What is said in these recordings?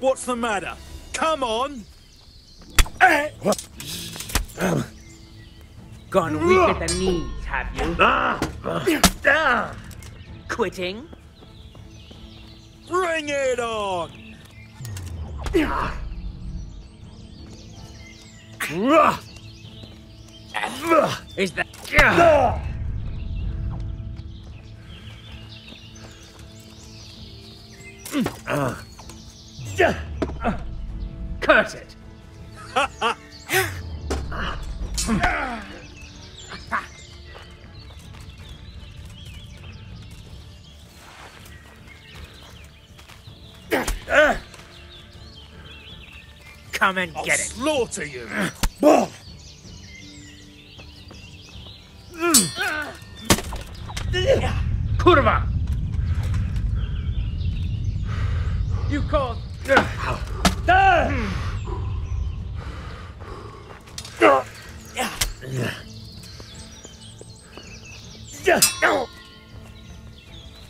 What's the matter? Come on! Gone weak at the knees, have you? Quitting? Bring it on! Is that... Curse it! Come and I'll get it! slaughter you! Kurva! You call...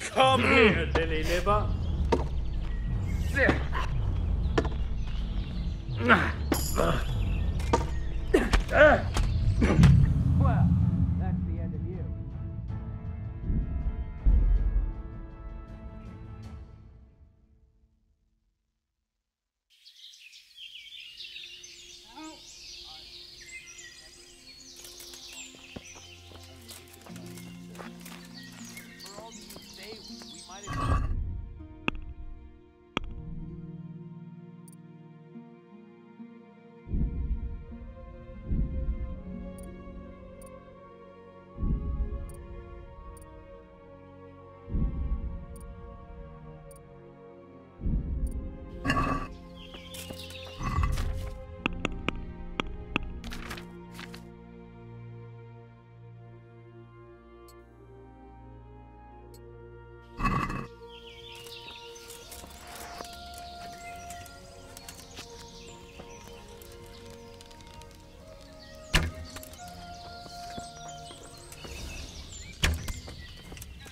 Come here, lily liver. Well, that's the end of you.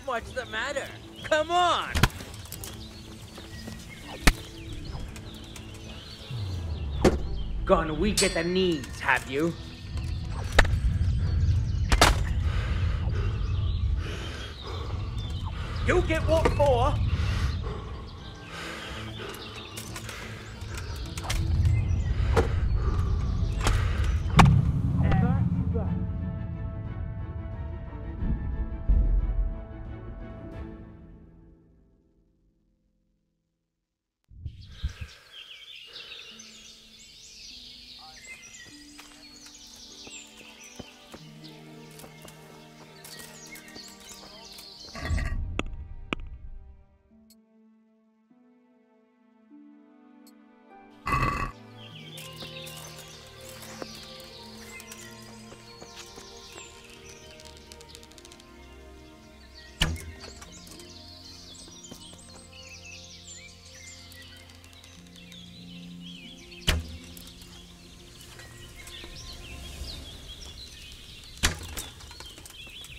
What's the matter? Come on! Gone weak at the knees, have you? You get what for?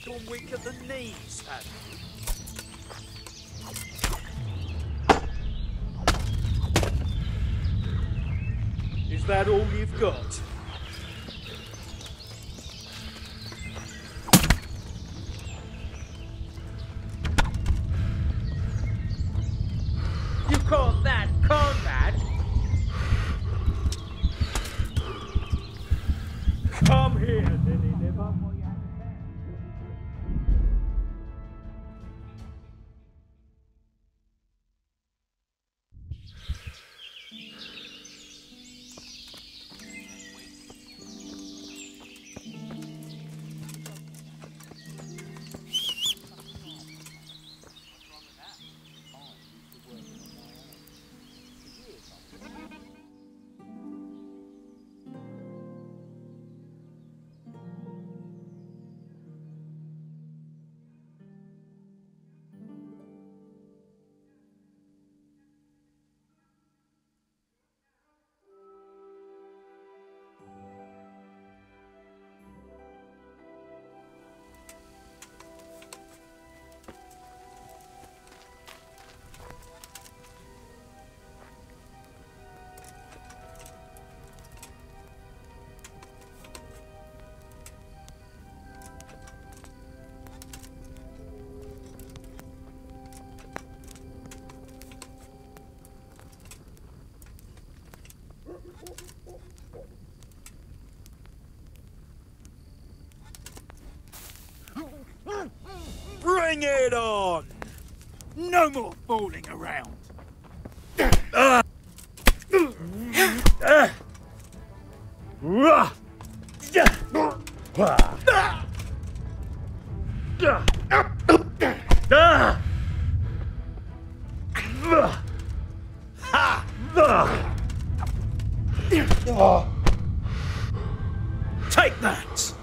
You're weak at the knees, have you? Is that all you've got? You call that combat? Come here, lily liver. Bring it on! No more fooling around. Take that!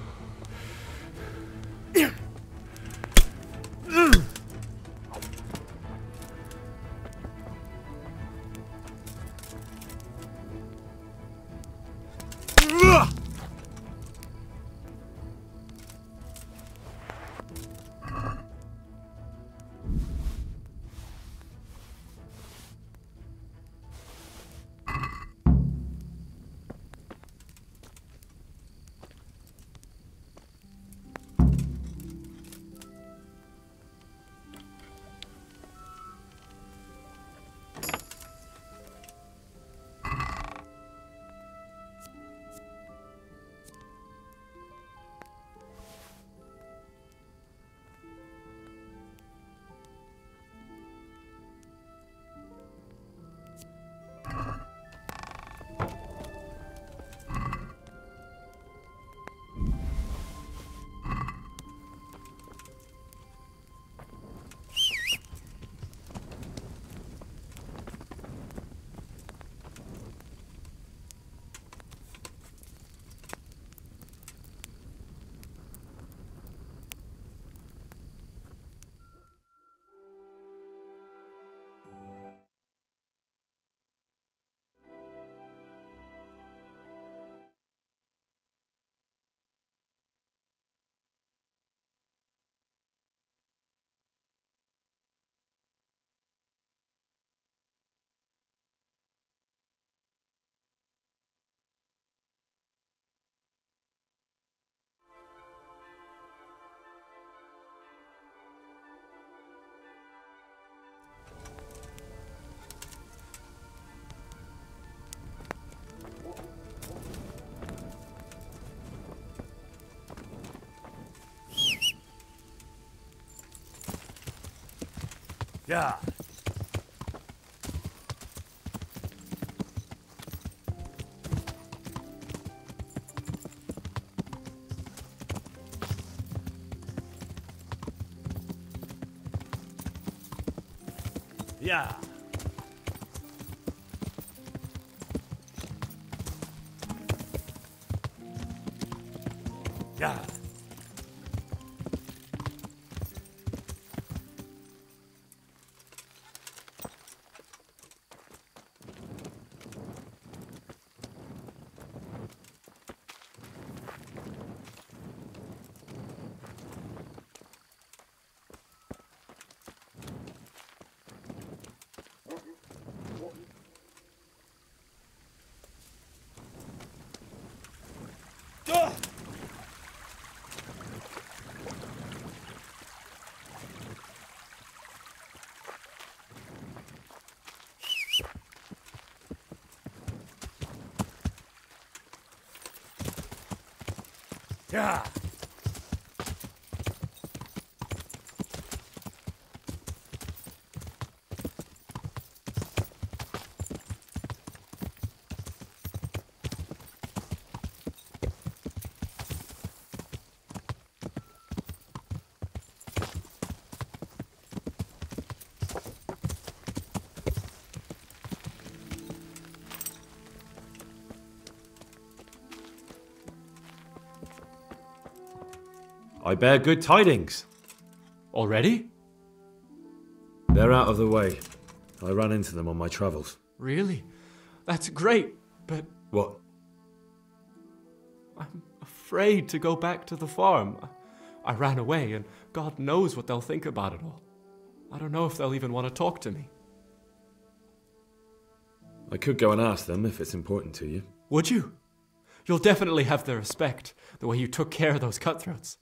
Yeah. Yeah. Yeah. Yeah. I bear good tidings. Already? They're out of the way. I ran into them on my travels. Really? That's great, but What? I'm afraid to go back to the farm. I ran away, and God knows what they'll think about it all. I don't know if they'll even want to talk to me. I could go and ask them if it's important to you. Would you? You'll definitely have their respect, the way you took care of those cutthroats.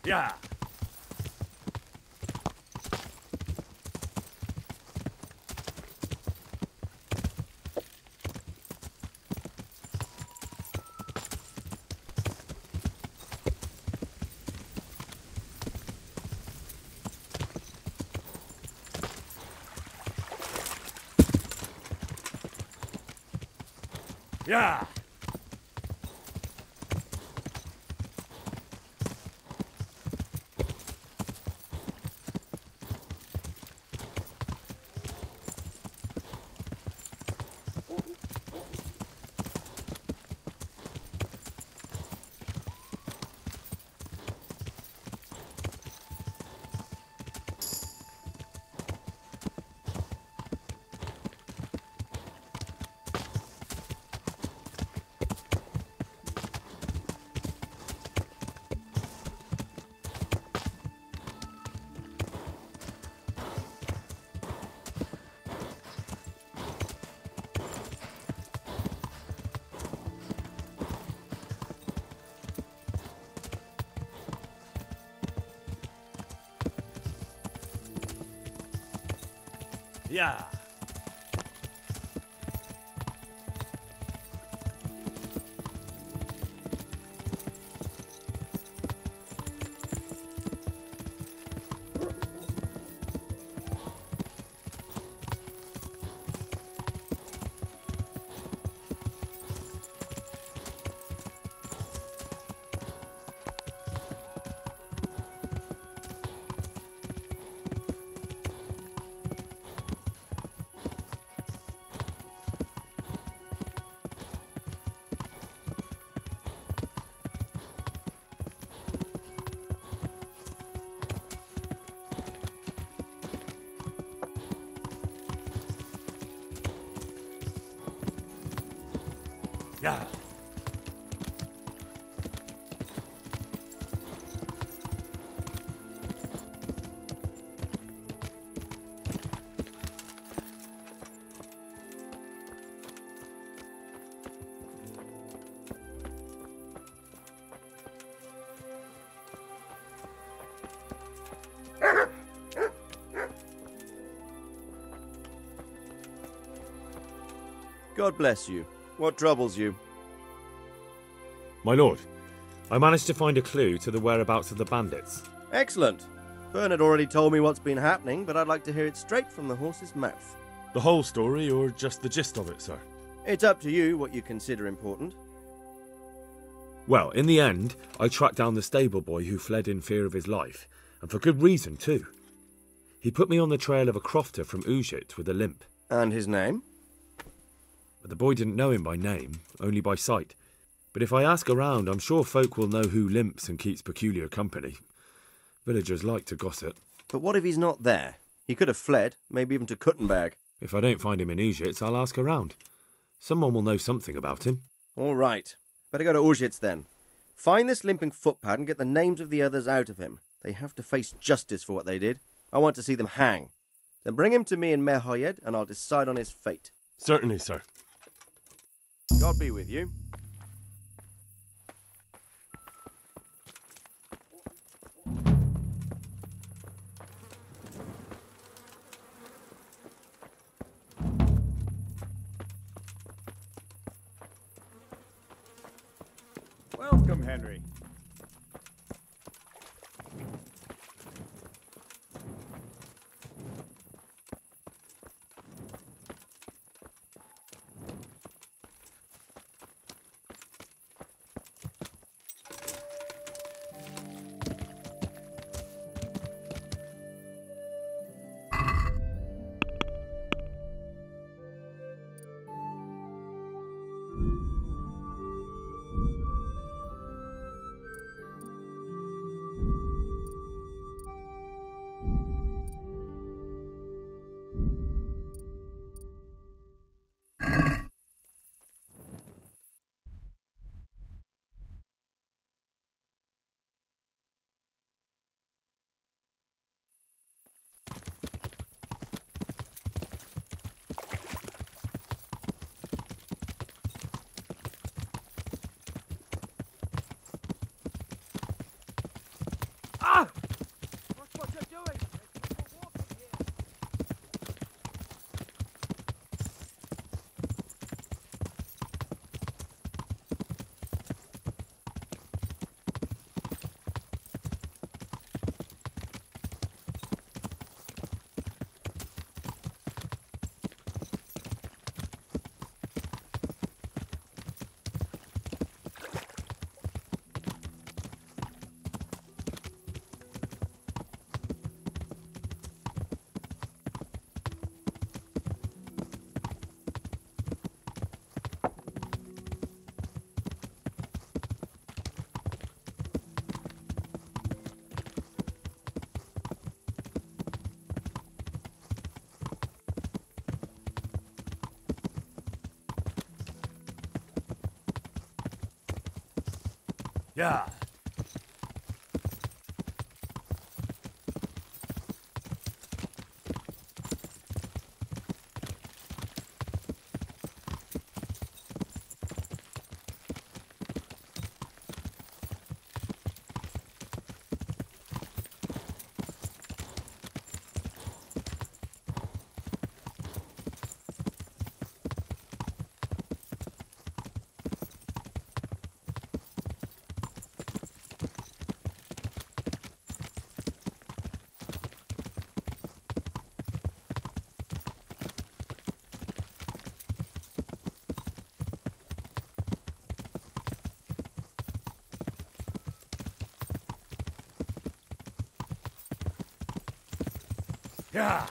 Yeah. Yeah. Yeah. Yeah. God bless you. What troubles you? My lord, I managed to find a clue to the whereabouts of the bandits. Excellent. Fern had already told me what's been happening, but I'd like to hear it straight from the horse's mouth. The whole story or just the gist of it, sir? It's up to you what you consider important. Well, in the end, I tracked down the stable boy who fled in fear of his life, and for good reason too. He put me on the trail of a crofter from Ujit with a limp. And his name? But the boy didn't know him by name, only by sight. But if I ask around, I'm sure folk will know who limps and keeps peculiar company. Villagers like to gossip. But what if he's not there? He could have fled, maybe even to Kuttenberg. If I don't find him in Ujits, I'll ask around. Someone will know something about him. All right. Better go to Ujits then. Find this limping footpad and get the names of the others out of him. They have to face justice for what they did. I want to see them hang. Then bring him to me in Merhoyed and I'll decide on his fate. Certainly, sir. God be with you. Welcome, Henry. Yeah. Yeah.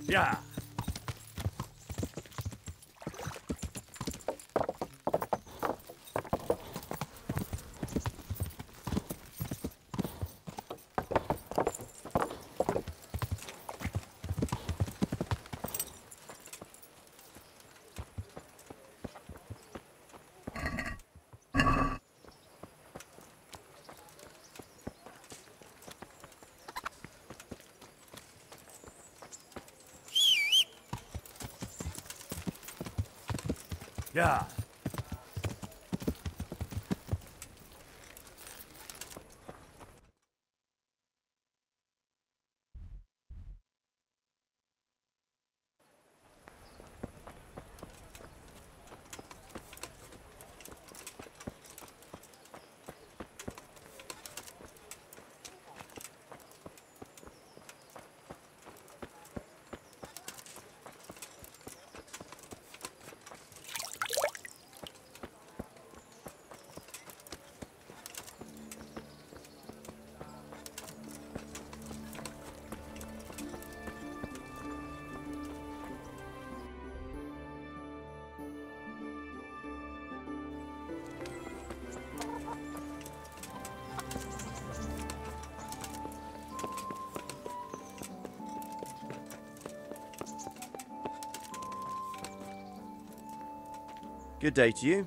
Yeah. Yeah. Good day to you.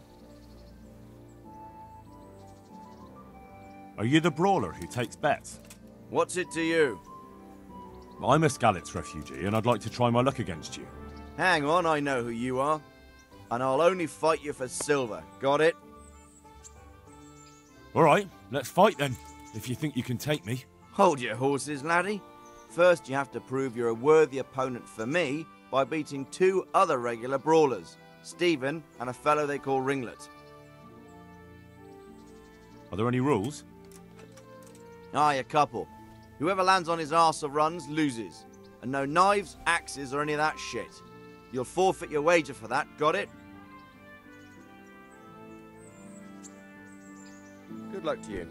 Are you the brawler who takes bets? What's it to you? I'm a Skalitz refugee, and I'd like to try my luck against you. Hang on, I know who you are. And I'll only fight you for silver. Got it? All right, let's fight then, if you think you can take me. Hold your horses, laddie. First, you have to prove you're a worthy opponent for me by beating two other regular brawlers, Stephen and a fellow they call Ringlet. Are there any rules? Aye, a couple. Whoever lands on his arse or runs loses. And no knives, axes, or any of that shit. You'll forfeit your wager for that, got it? Good luck to you.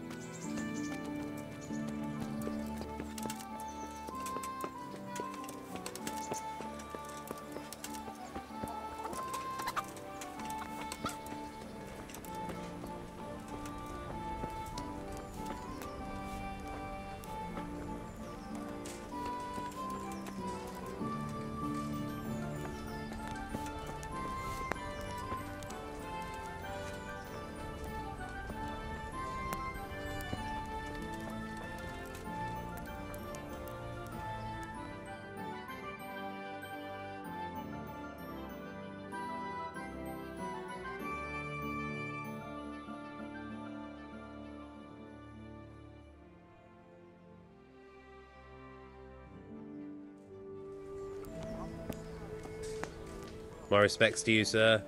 My respects to you, sir.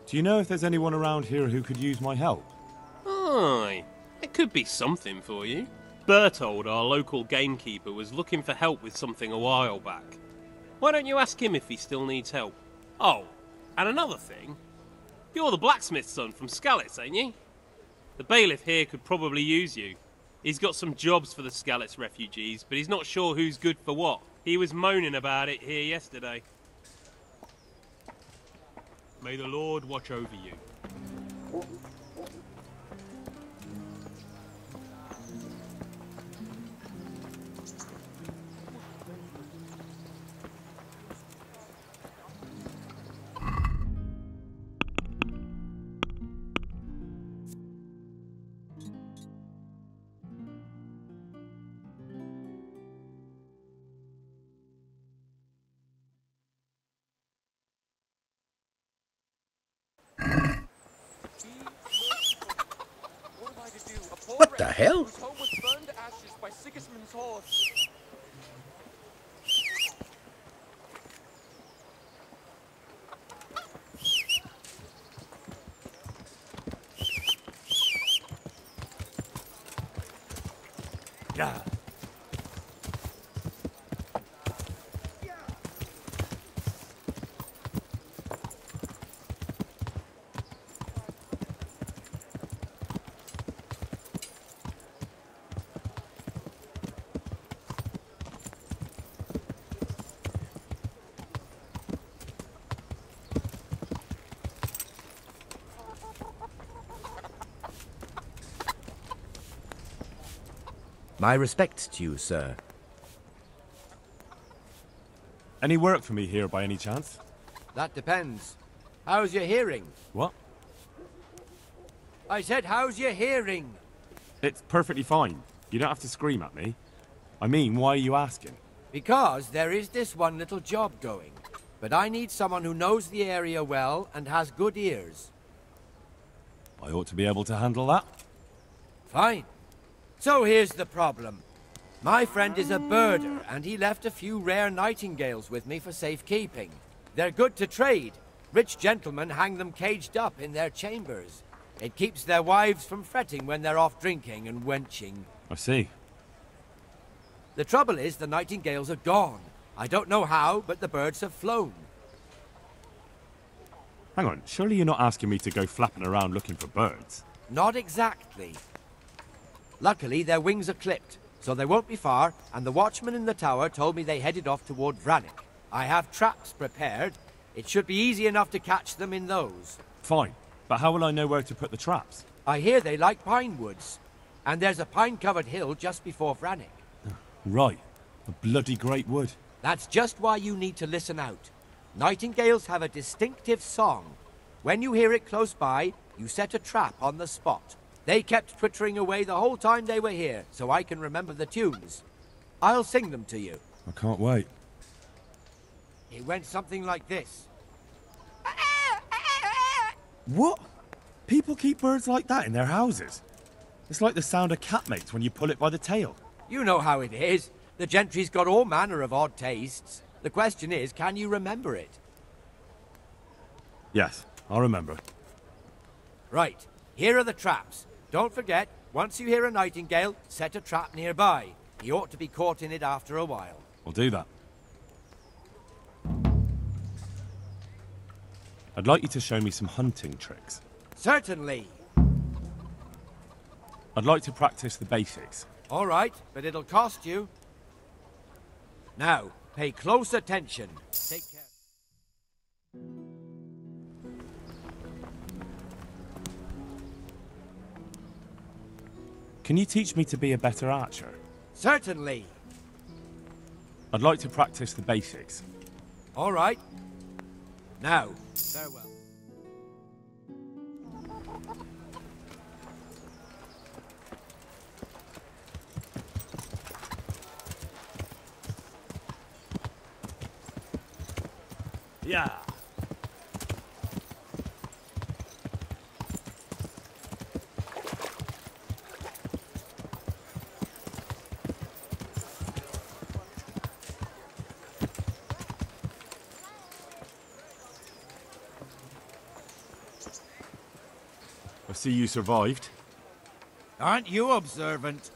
Do you know if there's anyone around here who could use my help? Aye, it could be something for you. Bertold, our local gamekeeper, was looking for help with something a while back. Why don't you ask him if he still needs help? Oh, and another thing. You're the blacksmith's son from Skalitz, ain't you? The bailiff here could probably use you. He's got some jobs for the Skalitz refugees, but he's not sure who's good for what. He was moaning about it here yesterday. May the Lord watch over you. What the hell? Yeah. My respects to you, sir. Any work for me here by any chance? That depends. How's your hearing? What? I said, how's your hearing? It's perfectly fine. You don't have to scream at me. I mean, why are you asking? Because there is this one little job going. But I need someone who knows the area well and has good ears. I ought to be able to handle that. Fine. So here's the problem. My friend is a birder, and he left a few rare nightingales with me for safekeeping. They're good to trade. Rich gentlemen hang them caged up in their chambers. It keeps their wives from fretting when they're off drinking and wenching. I see. The trouble is the nightingales are gone. I don't know how, but the birds have flown. Hang on, surely you're not asking me to go flapping around looking for birds? Not exactly. Luckily, their wings are clipped, so they won't be far, and the watchman in the tower told me they headed off toward Vranik. I have traps prepared. It should be easy enough to catch them in those. Fine, but how will I know where to put the traps? I hear they like pine woods, and there's a pine-covered hill just before Vranik. Right, a bloody great wood. That's just why you need to listen out. Nightingales have a distinctive song. When you hear it close by, you set a trap on the spot. They kept twittering away the whole time they were here, so I can remember the tunes. I'll sing them to you. I can't wait. It went something like this. What? People keep birds like that in their houses? It's like the sound a cat makes when you pull it by the tail. You know how it is. The gentry's got all manner of odd tastes. The question is, can you remember it? Yes, I'll remember. Right, here are the traps. Don't forget, once you hear a nightingale, set a trap nearby. He ought to be caught in it after a while. I'll do that. I'd like you to show me some hunting tricks. Certainly. I'd like to practice the basics. All right, but it'll cost you. Now, pay close attention. Take care. Can you teach me to be a better archer? Certainly. I'd like to practice the basics. All right. Now, farewell. Yeah. I see you survived. Aren't you observant?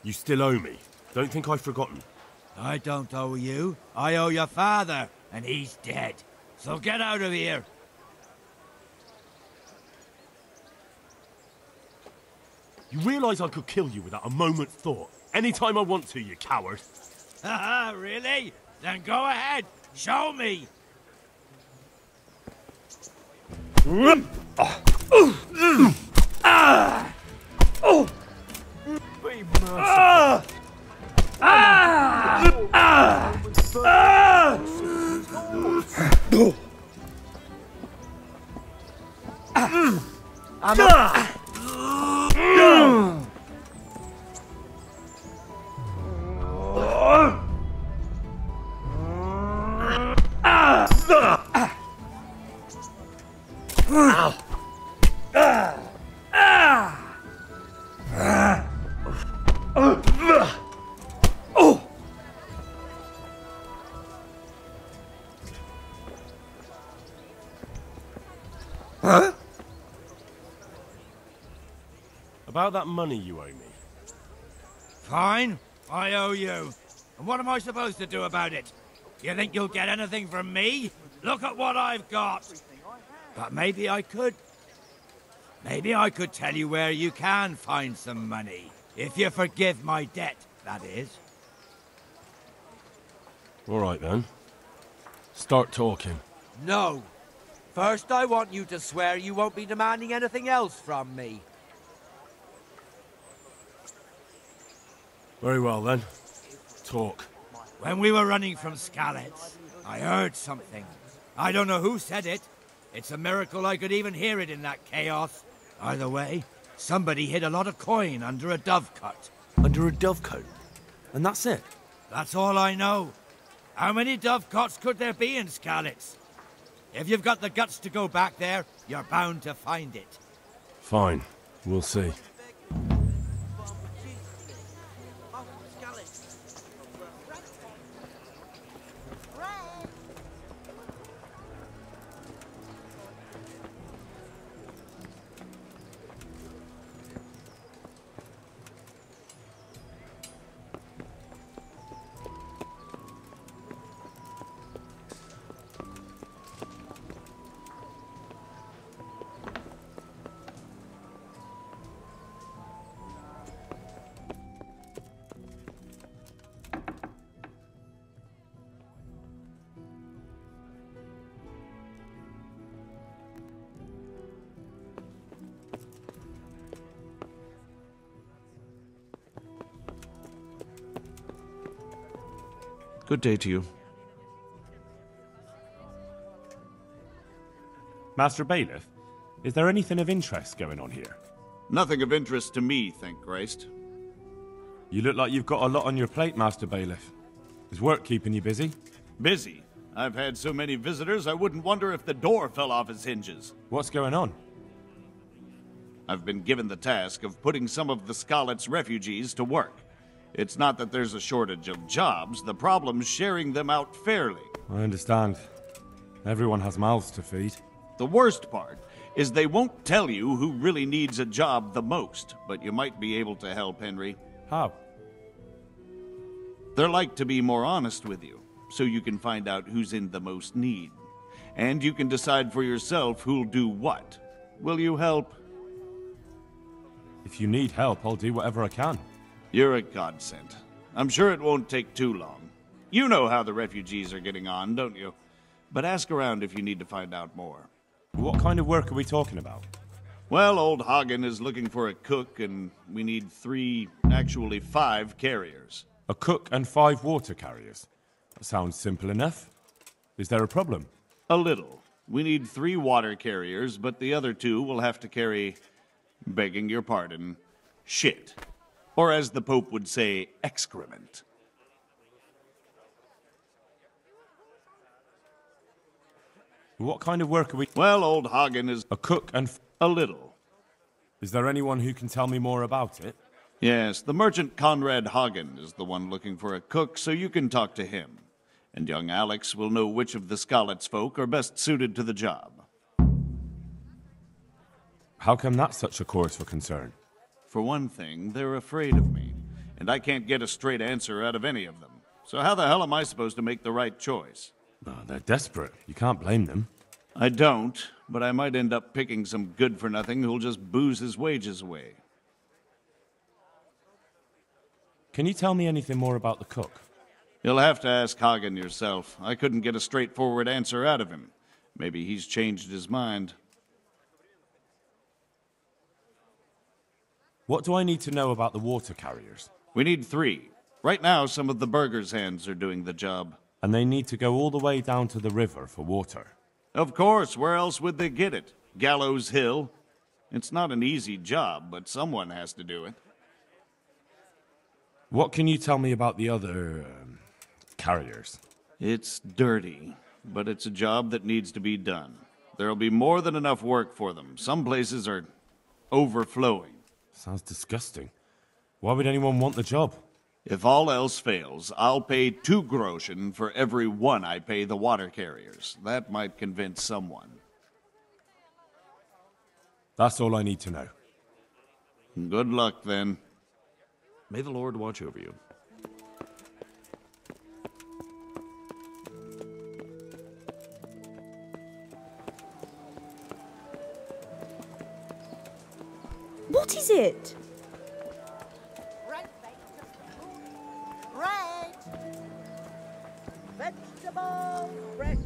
You still owe me. Don't think I've forgotten. I don't owe you. I owe your father, and he's dead. So get out of here. You realise I could kill you without a moment's thought? Anytime I want to, you coward. Haha, really? Then go ahead. Show me. Be merciful. About that money you owe me. Fine. I owe you. And what am I supposed to do about it? You think you'll get anything from me? Look at what I've got. But maybe I could. Maybe I could tell you where you can find some money. If you forgive my debt, that is. All right, then. Start talking. No. First, I want you to swear you won't be demanding anything else from me. Very well, then. Talk. When we were running from Skalitz, I heard something. I don't know who said it. It's a miracle I could even hear it in that chaos. Either way, somebody hid a lot of coin under a dovecote. Under a dovecote? And that's it? That's all I know. How many dovecotes could there be in Skalitz? If you've got the guts to go back there, you're bound to find it. Fine. We'll see. Good day to you. Master Bailiff, is there anything of interest going on here? Nothing of interest to me, thank Christ. You look like you've got a lot on your plate, Master Bailiff. Is work keeping you busy? Busy? I've had so many visitors, I wouldn't wonder if the door fell off its hinges. What's going on? I've been given the task of putting some of the Skalitz refugees to work. It's not that there's a shortage of jobs, the problem's sharing them out fairly. I understand. Everyone has mouths to feed. The worst part is they won't tell you who really needs a job the most, but you might be able to help, Henry. How? They're like to be more honest with you, so you can find out who's in the most need. And you can decide for yourself who'll do what. Will you help? If you need help, I'll do whatever I can. You're a godsend. I'm sure it won't take too long. You know how the refugees are getting on, don't you? But ask around if you need to find out more. What kind of work are we talking about? Well, old Hagen is looking for a cook, and we need 5 carriers. A cook and 5 water carriers? That sounds simple enough. Is there a problem? A little. We need 3 water carriers, but the other 2 will have to carry, begging your pardon, shit. Or as the Pope would say, excrement. What kind of work are we... Well, old Hagen is... A cook and... A little. Is there anyone who can tell me more about it? Yes, the merchant Conrad Hagen is the one looking for a cook, so you can talk to him. And young Alex will know which of the Skalitz folk are best suited to the job. How come that's such a cause for concern? For one thing, they're afraid of me, and I can't get a straight answer out of any of them. So how the hell am I supposed to make the right choice? Oh, they're desperate. You can't blame them. I don't, but I might end up picking some good-for-nothing who'll just booze his wages away. Can you tell me anything more about the cook? You'll have to ask Hagen yourself. I couldn't get a straightforward answer out of him. Maybe he's changed his mind. What do I need to know about the water carriers? We need 3. Right now, some of the burgers' hands are doing the job. And they need to go all the way down to the river for water. Of course, where else would they get it? Gallows Hill? It's not an easy job, but someone has to do it. What can you tell me about the other carriers? It's dirty, but it's a job that needs to be done. There'll be more than enough work for them. Some places are overflowing. Sounds disgusting. Why would anyone want the job? If all else fails, I'll pay 2 groschen for every 1 I pay the water carriers. That might convince someone. That's all I need to know. Good luck, then. May the Lord watch over you. What is it? Right. Vegetable, fresh